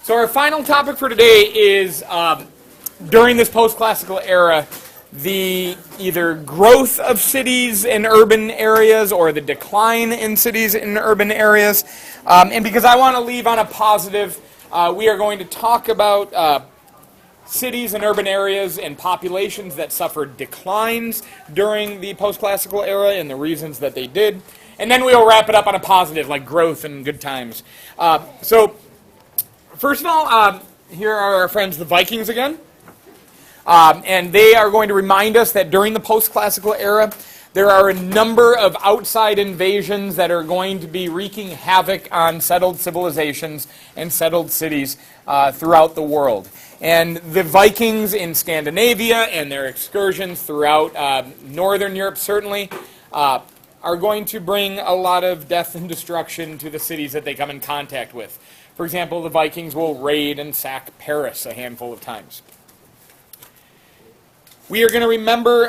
So our final topic for today is, during this post-classical era, the either growth of cities in urban areas or the decline in cities in urban areas. And because I want to leave on a positive, we are going to talk about cities and urban areas and populations that suffered declines during the post-classical era and the reasons that they did. And then we'll wrap it up on a positive, like growth and good times. So, first of all, here are our friends the Vikings again. And they are going to remind us that during the post-classical era, there are a number of outside invasions that are going to be wreaking havoc on settled civilizations and settled cities throughout the world. And the Vikings in Scandinavia and their excursions throughout Northern Europe certainly are going to bring a lot of death and destruction to the cities that they come in contact with. For example, the Vikings will raid and sack Paris a handful of times. We are going to remember,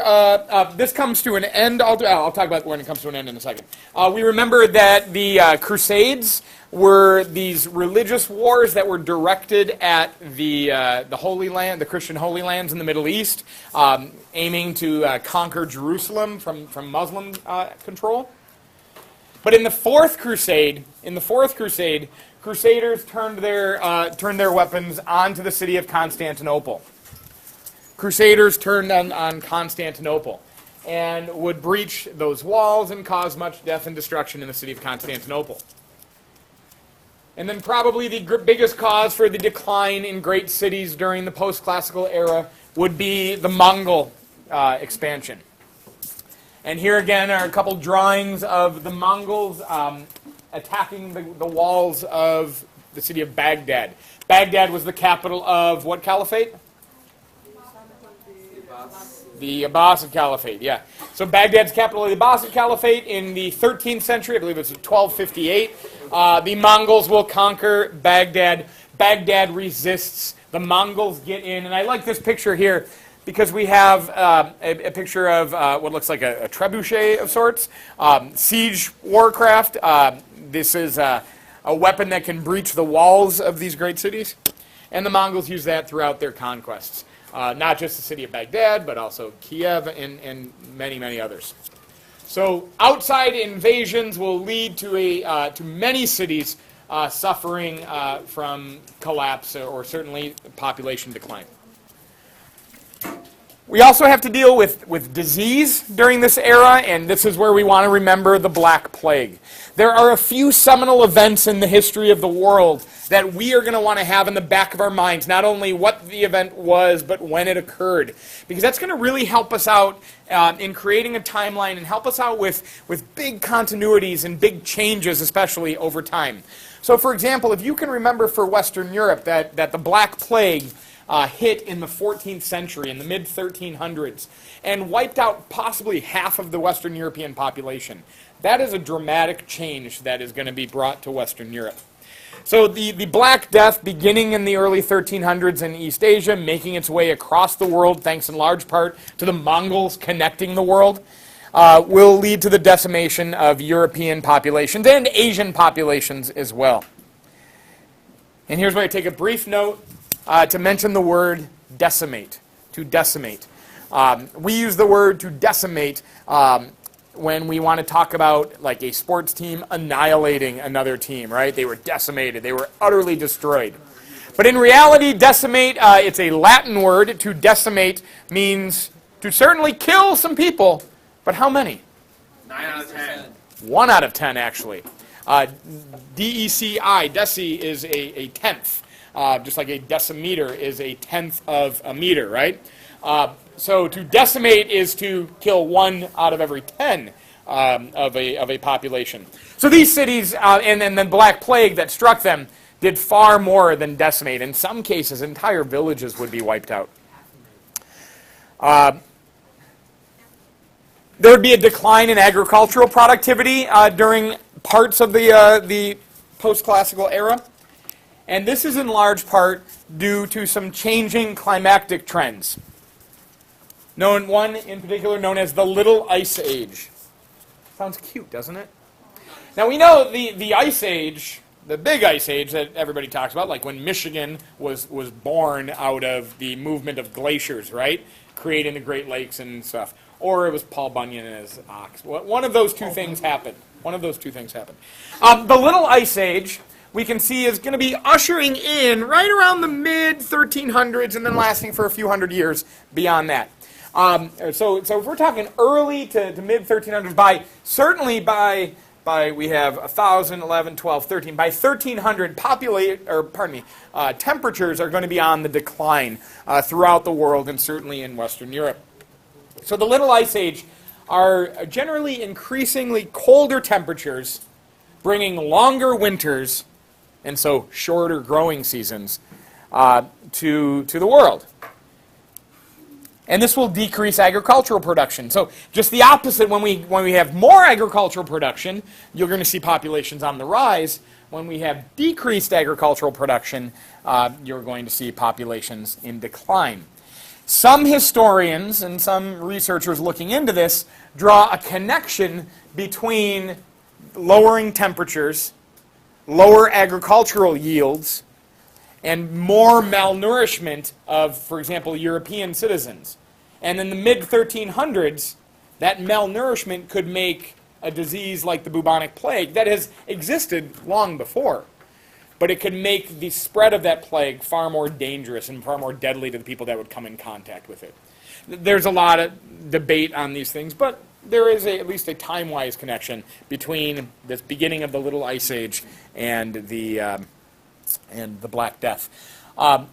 this comes to an end, I'll talk about when it comes to an end in a second. We remember that the Crusades were these religious wars that were directed at the Holy Land, the Christian Holy Lands in the Middle East, aiming to conquer Jerusalem from Muslim control. But in the Fourth Crusade, Crusaders turned their weapons onto the city of Constantinople. Crusaders turned on Constantinople and would breach those walls and cause much death and destruction in the city of Constantinople. And then probably the biggest cause for the decline in great cities during the post-classical era would be the Mongol expansion. And here again are a couple drawings of the Mongols attacking the walls of the city of Baghdad. Baghdad was the capital of what caliphate? The Abbasid Caliphate, yeah. So Baghdad's capital of the Abbasid Caliphate in the 13th century, I believe it's 1258. The Mongols will conquer Baghdad. Baghdad resists. The Mongols get in. And I like this picture here because we have a picture of what looks like a trebuchet of sorts. Siege warcraft. This is a weapon that can breach the walls of these great cities. And the Mongols use that throughout their conquests. Not just the city of Baghdad, but also Kiev and many, many others. So outside invasions will lead to many cities suffering from collapse or certainly population decline. We also have to deal with disease during this era, and this is where we want to remember the Black Plague. There are a few seminal events in the history of the world that we are going to want to have in the back of our minds, not only what the event was, but when it occurred. Because that's going to really help us out in creating a timeline and help us out with big continuities and big changes, especially over time. So, for example, if you can remember for Western Europe that the Black Plague hit in the 14th century, in the mid-1300s, and wiped out possibly half of the Western European population. That is a dramatic change that is going to be brought to Western Europe. So the Black Death, beginning in the early 1300s in East Asia, making its way across the world, thanks in large part to the Mongols connecting the world, will lead to the decimation of European populations and Asian populations as well. And here's where I take a brief note to mention the word decimate, to decimate. We use the word to decimate when we want to talk about like a sports team annihilating another team, right? They were decimated. They were utterly destroyed. But in reality, decimate, it's a Latin word. To decimate means to certainly kill some people, but how many? 9 out of 10. 1 out of 10, actually. DECI, deci, is a tenth. Just like a decimeter is a tenth of a meter, right? So to decimate is to kill 1 out of every 10 of a population. So these cities and then the Black Plague that struck them did far more than decimate. In some cases, entire villages would be wiped out. There would be a decline in agricultural productivity during parts of the post-classical era. And this is in large part due to some changing climatic trends. One in particular known as the Little Ice Age. Sounds cute, doesn't it? Now we know the Ice Age the big ice age that everybody talks about, like when Michigan was born out of the movement of glaciers, right? Creating the Great Lakes and stuff. Or it was Paul Bunyan and his ox. One of those two things happened. One of those two things happened. The Little Ice Age, we can see, is going to be ushering in right around the mid-1300s and then lasting for a few hundred years beyond that. So if we're talking early to mid-1300s, certainly by we have 1,000, 11, 12, 13. By 1300, temperatures are going to be on the decline throughout the world and certainly in Western Europe. So the Little Ice Age are generally increasingly colder temperatures, bringing longer winters, and so shorter growing seasons to the world. And this will decrease agricultural production. So just the opposite, when we have more agricultural production, you're going to see populations on the rise. When we have decreased agricultural production, you're going to see populations in decline. Some historians and some researchers looking into this draw a connection between lowering temperatures, lower agricultural yields, and more malnourishment of, for example, European citizens. And in the mid-1300s, that malnourishment could make a disease like the bubonic plague that has existed long before. But it could make the spread of that plague far more dangerous and far more deadly to the people that would come in contact with it. There's a lot of debate on these things, but there is at least a time-wise connection between the beginning of the Little Ice Age and the Black Death. For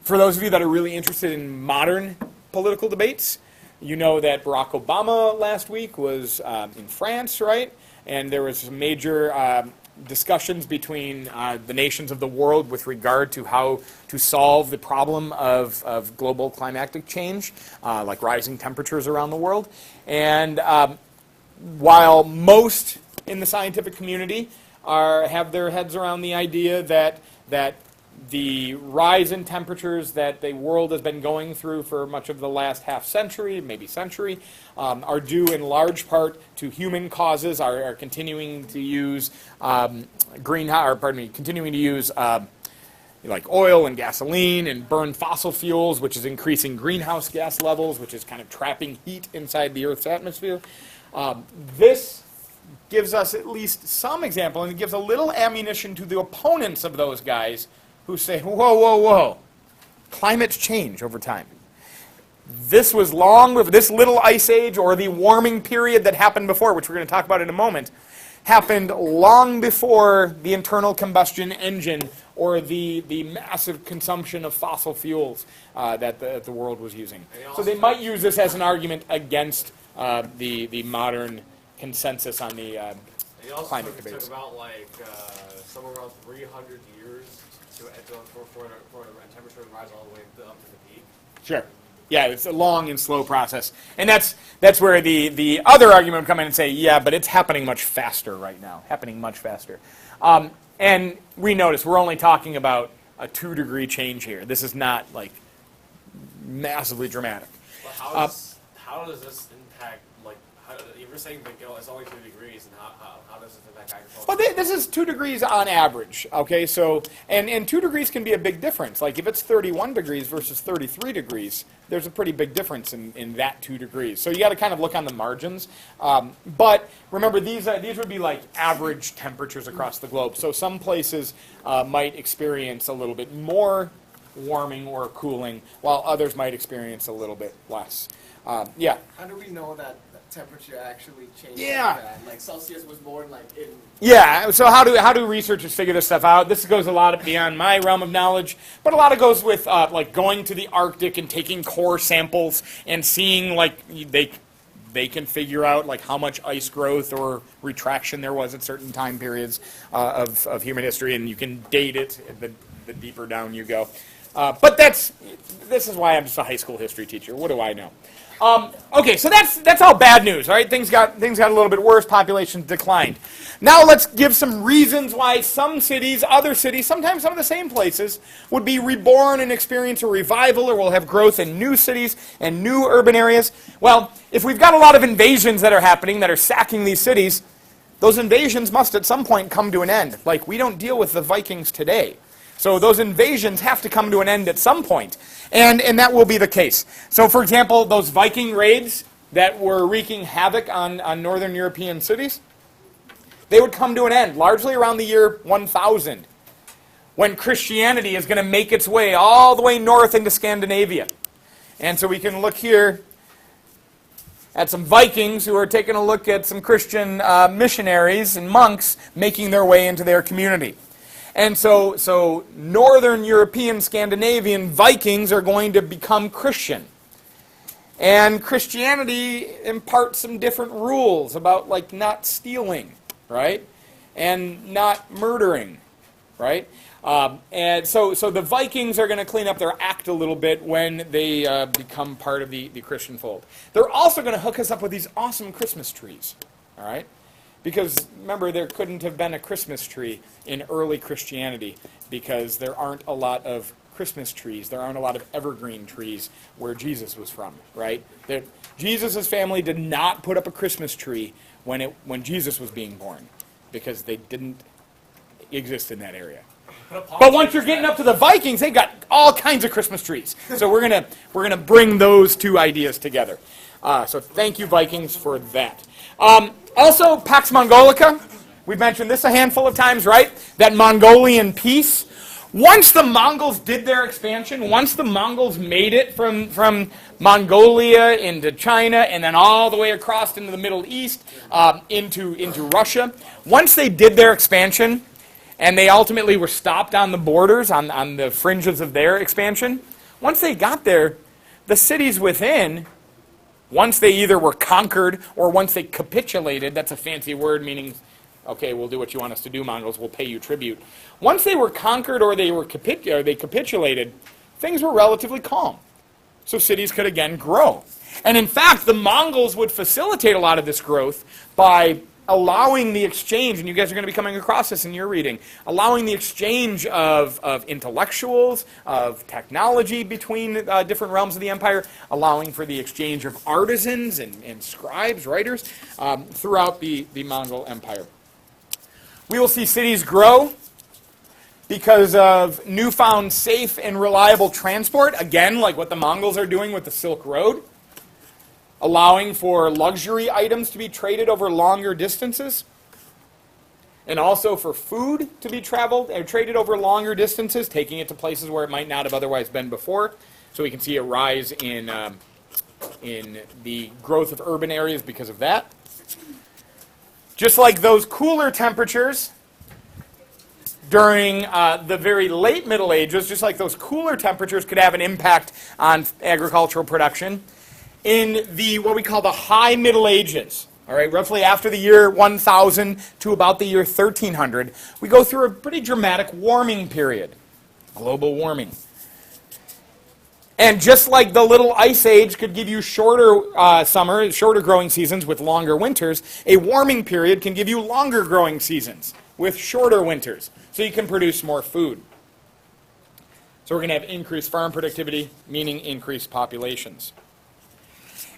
those of you that are really interested in modern political debates, you know that Barack Obama last week was in France, right? And there was some major discussions between the nations of the world with regard to how to solve the problem of global climatic change, like rising temperatures around the world. And while most in the scientific community have their heads around the idea that the rise in temperatures that the world has been going through for much of the last half century, maybe century, are due in large part to human causes, are continuing to use like oil and gasoline and burn fossil fuels, which is increasing greenhouse gas levels, which is kind of trapping heat inside the Earth's atmosphere. This gives us at least some example, and it gives a little ammunition to the opponents of those guys who say, whoa, whoa, whoa, climates change over time. This was long before, this Little Ice Age, or the warming period that happened before, which we're going to talk about in a moment, happened long before the internal combustion engine or the massive consumption of fossil fuels that the world was using. So they might use this as an argument against the modern consensus on the climate debates. Took about somewhere around 300 years for the temperature to rise all the way up to the peak. Sure. Yeah, it's a long and slow process. And that's where the other argument would come in and say, yeah, but it's happening much faster right now, happening much faster. And we notice we're only talking about a 2-degree change here. This is not like massively dramatic. Well, how does this impact, you were saying that it's only 2 degrees, and how does this impact agriculture? Well, this is 2 degrees on average, okay? So, and 2 degrees can be a big difference. Like if it's 31 degrees versus 33 degrees, there's a pretty big difference in that 2 degrees. So you got to kind of look on the margins. But remember, these would be like average temperatures across the globe. So some places might experience a little bit more warming or cooling, while others might experience a little bit less. Yeah. How do we know that temperature actually changes? Yeah. Like Celsius was born in... Yeah, so how do researchers figure this stuff out? This goes a lot beyond my realm of knowledge, but a lot of goes with like going to the Arctic and taking core samples and seeing like they can figure out like how much ice growth or retraction there was at certain time periods of human history, and you can date it the deeper down you go. But this is why I'm just a high school history teacher. What do I know? Okay, so that's all bad news, right? Things got a little bit worse. Population declined. Now let's give some reasons why some cities, other cities, sometimes some of the same places, would be reborn and experience a revival, or will have growth in new cities and new urban areas. Well, if we've got a lot of invasions that are happening, that are sacking these cities, those invasions must at some point come to an end. Like, we don't deal with the Vikings today. So those invasions have to come to an end at some point. And that will be the case. So, for example, those Viking raids that were wreaking havoc on northern European cities, they would come to an end largely around the year 1000, when Christianity is going to make its way all the way north into Scandinavia. And so we can look here at some Vikings who are taking a look at some Christian missionaries and monks making their way into their community. And so northern European Scandinavian Vikings are going to become Christian. And Christianity imparts some different rules about, like, not stealing, right? And not murdering, right? And so the Vikings are going to clean up their act a little bit when they become part of the Christian fold. They're also going to hook us up with these awesome Christmas trees, all right? Because, remember, there couldn't have been a Christmas tree in early Christianity because there aren't a lot of Christmas trees. There aren't a lot of evergreen trees where Jesus was from, right? Jesus' family did not put up a Christmas tree when Jesus was being born because they didn't exist in that area. But once you're getting up to the Vikings, they got all kinds of Christmas trees. So we're gonna bring those two ideas together. So thank you, Vikings, for that. Also, Pax Mongolica. We've mentioned this a handful of times, right? That Mongolian peace. Once the Mongols did their expansion, once the Mongols made it from Mongolia into China and then all the way across into the Middle East, into Russia, once they did their expansion, and they ultimately were stopped on the borders, on the fringes of their expansion, once they got there, the cities within, once they either were conquered or once they capitulated, that's a fancy word meaning, okay, we'll do what you want us to do, Mongols, we'll pay you tribute. Once they were conquered or they capitulated, things were relatively calm. So cities could again grow. And in fact, the Mongols would facilitate a lot of this growth by allowing the exchange, and you guys are going to be coming across this in your reading, allowing the exchange of intellectuals, of technology between different realms of the empire, allowing for the exchange of artisans and scribes, writers, throughout the Mongol Empire. We will see cities grow because of newfound safe and reliable transport, again, like what the Mongols are doing with the Silk Road, allowing for luxury items to be traded over longer distances, and also for food to be traded over longer distances, taking it to places where it might not have otherwise been before. So we can see a rise in the growth of urban areas because of that. Just like those cooler temperatures during the very late Middle Ages, just like those cooler temperatures could have an impact on agricultural production, in the what we call the High Middle Ages, all right, roughly after the year 1000 to about the year 1300, we go through a pretty dramatic warming period, global warming. And just like the Little Ice Age could give you shorter summer, shorter growing seasons with longer winters, a warming period can give you longer growing seasons with shorter winters, so you can produce more food. So we're going to have increased farm productivity, meaning increased populations.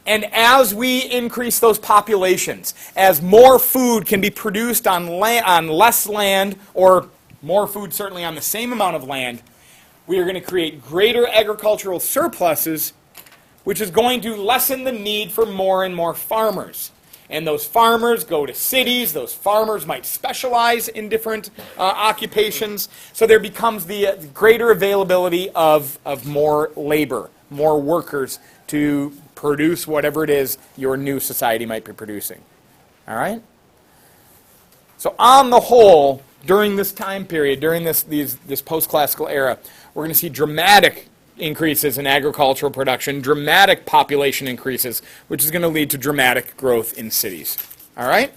And as we increase those populations, as more food can be produced on less land, or more food certainly on the same amount of land, we are going to create greater agricultural surpluses, which is going to lessen the need for more and more farmers. And those farmers go to cities. Those farmers might specialize in different occupations. So there becomes the greater availability of more labor, more workers to produce whatever it is your new society might be producing. All right? So on the whole, during this time period, during this post-classical era, we're going to see dramatic increases in agricultural production, dramatic population increases, which is going to lead to dramatic growth in cities. All right?